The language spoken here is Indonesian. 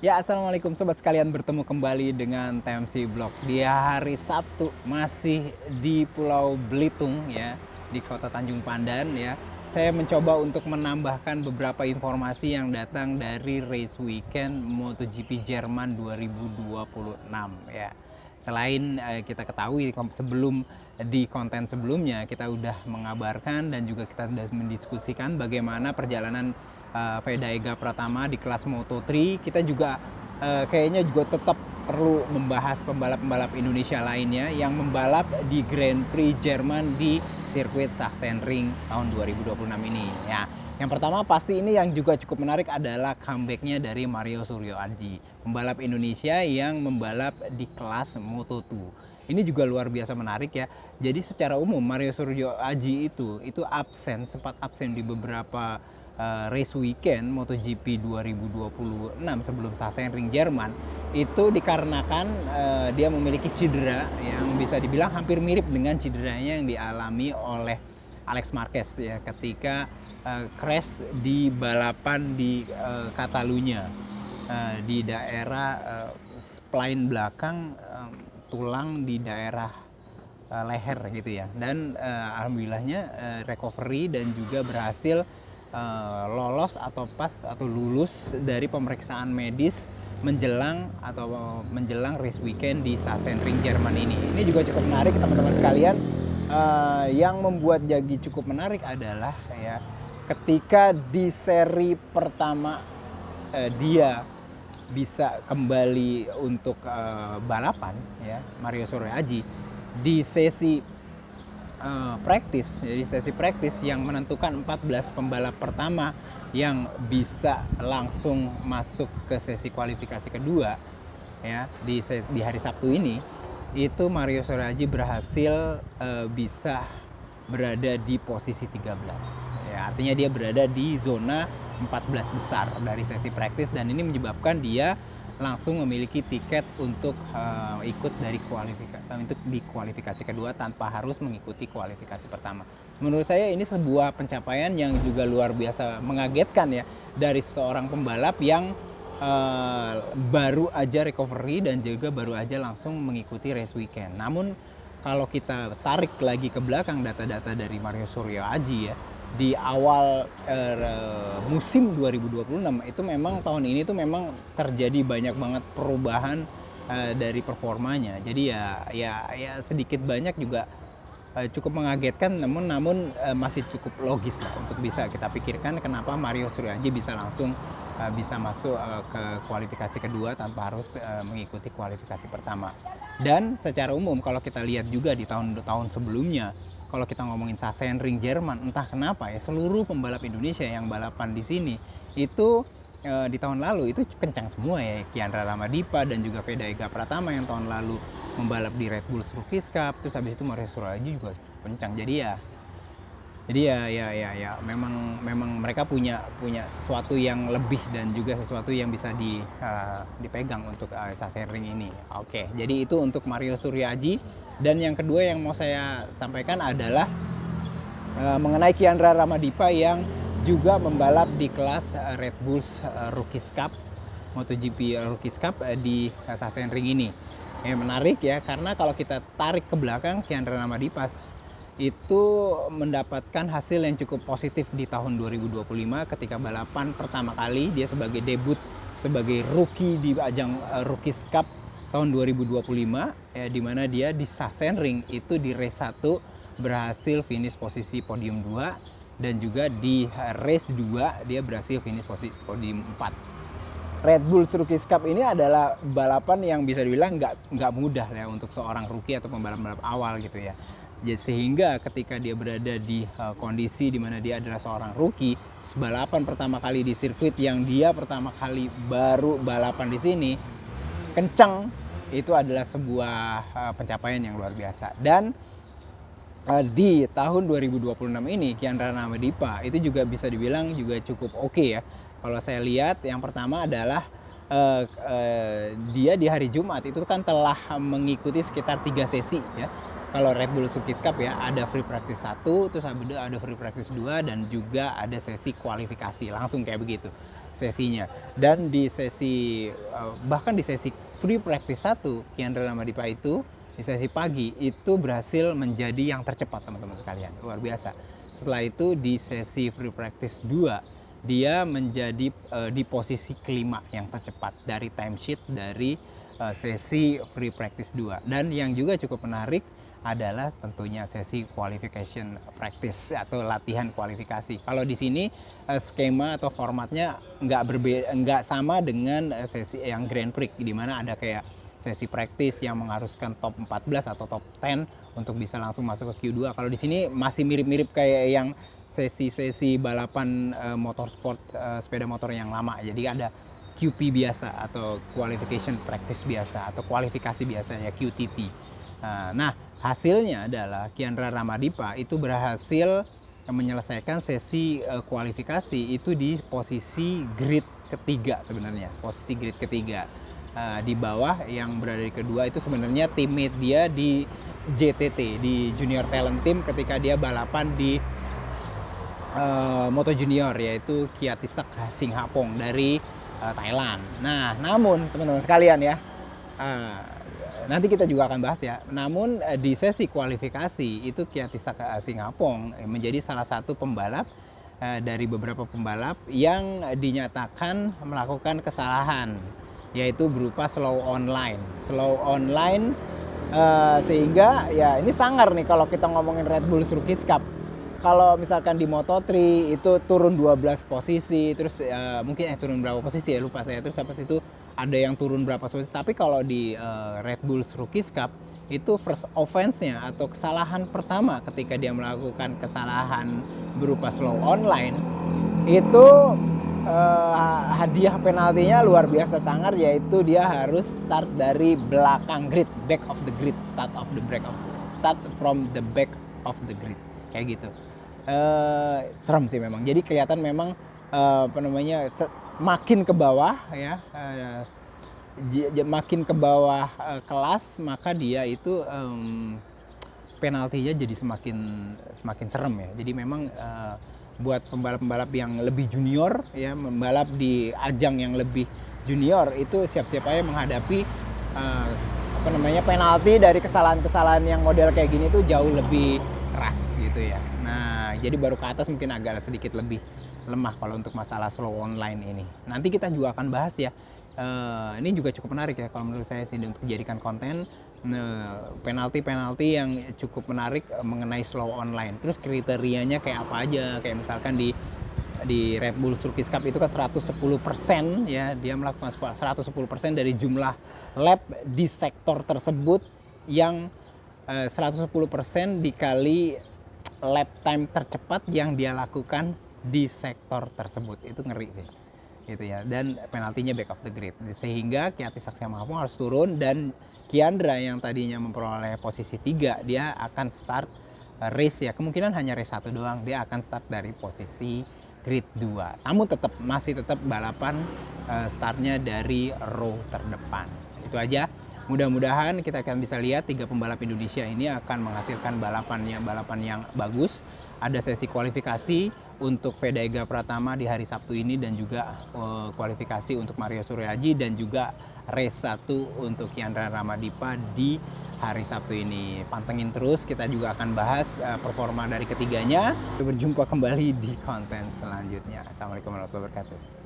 Ya, assalamualaikum sobat sekalian, bertemu kembali dengan TMC Blog di hari Sabtu, masih di Pulau Belitung ya, di Kota Tanjung Pandan ya. Saya mencoba untuk menambahkan beberapa informasi yang datang dari race weekend MotoGP Jerman 2026 ya. Selain kita ketahui sebelum di konten sebelumnya kita udah mengabarkan dan juga kita sudah mendiskusikan bagaimana perjalanan Vega Pratama di kelas Moto3. Kita juga kayaknya juga tetap perlu membahas pembalap-pembalap Indonesia lainnya yang membalap di Grand Prix Jerman di sirkuit Sachsenring tahun 2026 ini ya. Yang pertama pasti ini yang juga cukup menarik adalah comebacknya dari Mario Suryo Aji, pembalap Indonesia yang membalap di kelas Moto2. Ini juga luar biasa menarik ya. Jadi secara umum Mario Suryo Aji itu sempat absen di beberapa race weekend MotoGP 2026 sebelum Sachsenring Jerman itu dikarenakan dia memiliki cedera yang bisa dibilang hampir mirip dengan cederanya yang dialami oleh Alex Marquez ya ketika crash di balapan di Catalunya di daerah spline belakang tulang di daerah leher gitu ya, dan alhamdulillahnya recovery dan juga berhasil lolos atau lulus dari pemeriksaan medis menjelang race weekend di Sachsenring Jerman ini. Ini juga cukup menarik teman-teman sekalian. Yang membuat jadi cukup menarik adalah ya ketika di seri pertama dia bisa kembali untuk balapan ya, Mario Suryo Aji di sesi sesi praktis yang menentukan 14 pembalap pertama yang bisa langsung masuk ke sesi kualifikasi kedua ya di hari Sabtu ini. Itu Mario Suryo Aji berhasil bisa berada di posisi 13 ya, artinya dia berada di zona 14 besar dari sesi praktis, dan ini menyebabkan dia langsung memiliki tiket untuk ikut di kualifikasi kedua tanpa harus mengikuti kualifikasi pertama. Menurut saya ini sebuah pencapaian yang juga luar biasa mengagetkan ya dari seseorang pembalap yang baru aja recovery dan juga baru aja langsung mengikuti race weekend. Namun kalau kita tarik lagi ke belakang data-data dari Mario Suryo Aji ya, di awal musim 2026 itu memang tahun ini tuh memang terjadi banyak banget perubahan dari performanya. Jadi ya sedikit banyak juga cukup mengagetkan, namun masih cukup logis lah untuk bisa kita pikirkan kenapa Mario Suryo Aji bisa langsung bisa masuk ke kualifikasi kedua tanpa harus mengikuti kualifikasi pertama. Dan secara umum kalau kita lihat juga di tahun-tahun sebelumnya, kalau kita ngomongin Sachsenring Jerman, entah kenapa ya seluruh pembalap Indonesia yang balapan di sini itu di tahun lalu itu kencang semua ya. Kiandra Ramadipa dan juga Vega Pratama yang tahun lalu membalap di Red Bull Rookies Cup, terus habis itu Mario Suryo Aji juga kencang. Jadi ya memang mereka punya sesuatu yang lebih dan juga sesuatu yang bisa dipegang untuk Sachsenring ini. Oke, jadi itu untuk Mario Suryo Aji. Dan yang kedua yang mau saya sampaikan adalah mengenai Kiandra Ramadipa yang juga membalap di kelas Red Bull Rookies Cup, MotoGP Rookies Cup di Sachsenring ini. Menarik ya, karena kalau kita tarik ke belakang, Kiandra Ramadipa itu mendapatkan hasil yang cukup positif di tahun 2025 ketika balapan pertama kali dia sebagai debut sebagai rookie di ajang Rookies Cup tahun 2025 ya, di mana dia di Sachsenring itu di race 1 berhasil finish posisi podium 2 dan juga di race 2 dia berhasil finish posisi podium 4. Red Bull Rookies Cup ini adalah balapan yang bisa dibilang nggak mudah ya untuk seorang rookie atau pembalap awal gitu ya. Sehingga ketika dia berada di kondisi di mana dia adalah seorang rookie, balapan pertama kali di sirkuit yang dia pertama kali baru balapan di sini kencang, itu adalah sebuah pencapaian yang luar biasa. Dan di tahun 2026 ini Kiandra Ramadipa itu juga bisa dibilang juga cukup oke ya. Kalau saya lihat yang pertama adalah dia di hari Jumat itu kan telah mengikuti sekitar 3 sesi ya. Kalau Red Bull Rookies Cup ya ada free practice 1, terus ada free practice 2 dan juga ada sesi kualifikasi langsung kayak begitu. sesinya. Dan di sesi bahkan di sesi free practice 1, Kiandra Ramadipa itu di sesi pagi itu berhasil menjadi yang tercepat teman-teman sekalian. Luar biasa. Setelah itu di sesi free practice 2 dia menjadi di posisi kelima yang tercepat dari timesheet dari sesi free practice 2. Dan yang juga cukup menarik adalah tentunya sesi qualification practice atau latihan kualifikasi. Kalau di sini skema atau formatnya nggak sama dengan sesi yang Grand Prix, di mana ada kayak sesi practice yang mengharuskan top 14 atau top 10 untuk bisa langsung masuk ke Q2. Kalau di sini masih mirip-mirip kayak yang sesi-sesi balapan motorsport sepeda motor yang lama. Jadi ada QP biasa atau qualification practice biasa atau kualifikasi biasa ya QTT. Nah, hasilnya adalah Kiandra Ramadipa itu berhasil menyelesaikan sesi kualifikasi itu di posisi grid ketiga sebenarnya, posisi grid ketiga. Di bawah yang berada di kedua itu sebenarnya teammate dia di JTT, di Junior Talent Team ketika dia balapan di Moto Junior, yaitu Kiatisak Singhapong dari Thailand. Nah, namun teman-teman sekalian ya, nanti kita juga akan bahas ya. Namun di sesi kualifikasi itu Kiatisak Singhapong menjadi salah satu pembalap dari beberapa pembalap yang dinyatakan melakukan kesalahan, yaitu berupa slow online. Sehingga ya ini sangar nih kalau kita ngomongin Red Bull Rookies Cup. Kalau misalkan di Moto3 itu turun 12 posisi, terus mungkin turun berapa posisi ya, lupa saya. Terus seperti itu ada yang turun berapa posisi. Tapi kalau di Red Bull Rookies Cup itu first offense-nya atau kesalahan pertama ketika dia melakukan kesalahan berupa slow online itu hadiah penaltinya luar biasa sangar, yaitu dia harus start dari belakang grid, back of the grid, start from the back of the grid, kayak gitu. Serem sih memang. Jadi kelihatan memang makin ke bawah ya, makin ke bawah kelas, maka dia itu penaltinya jadi semakin serem ya. Jadi memang buat pembalap-pembalap yang lebih junior ya, membalap di ajang yang lebih junior itu siap-siap aja menghadapi penalti dari kesalahan-kesalahan yang model kayak gini tuh jauh lebih keras gitu ya. Nah, jadi baru ke atas mungkin agak sedikit lebih lemah kalau untuk masalah slow online ini. Nanti kita juga akan bahas ya. Ini juga cukup menarik ya kalau menurut saya sih untuk dijadikan konten. Penalti-penalti yang cukup menarik mengenai slow online. Terus kriterianya kayak apa aja? Kayak misalkan di Red Bull Rookies Cup itu kan 110% ya, dia melakukan 110% dari jumlah lap di sektor tersebut, yang 110% dikali lap time tercepat yang dia lakukan di sektor tersebut. Itu ngeri sih gitu ya. Dan penaltinya back of the grid, sehingga Kiatisak Singhapong harus turun, dan Kiandra yang tadinya memperoleh posisi 3 dia akan start race ya, kemungkinan hanya race 1 doang, dia akan start dari posisi grid 2. Namun masih tetap balapan startnya dari row terdepan. Itu aja. Mudah-mudahan kita akan bisa lihat 3 pembalap Indonesia ini akan menghasilkan balapan yang bagus. Ada sesi kualifikasi untuk Veda Ega Pratama di hari Sabtu ini, dan juga kualifikasi untuk Mario Suryaji, dan juga race 1 untuk Kiandra Ramadipa di hari Sabtu ini. Pantengin terus, kita juga akan bahas performa dari ketiganya. Berjumpa kembali di konten selanjutnya. Assalamualaikum warahmatullahi wabarakatuh.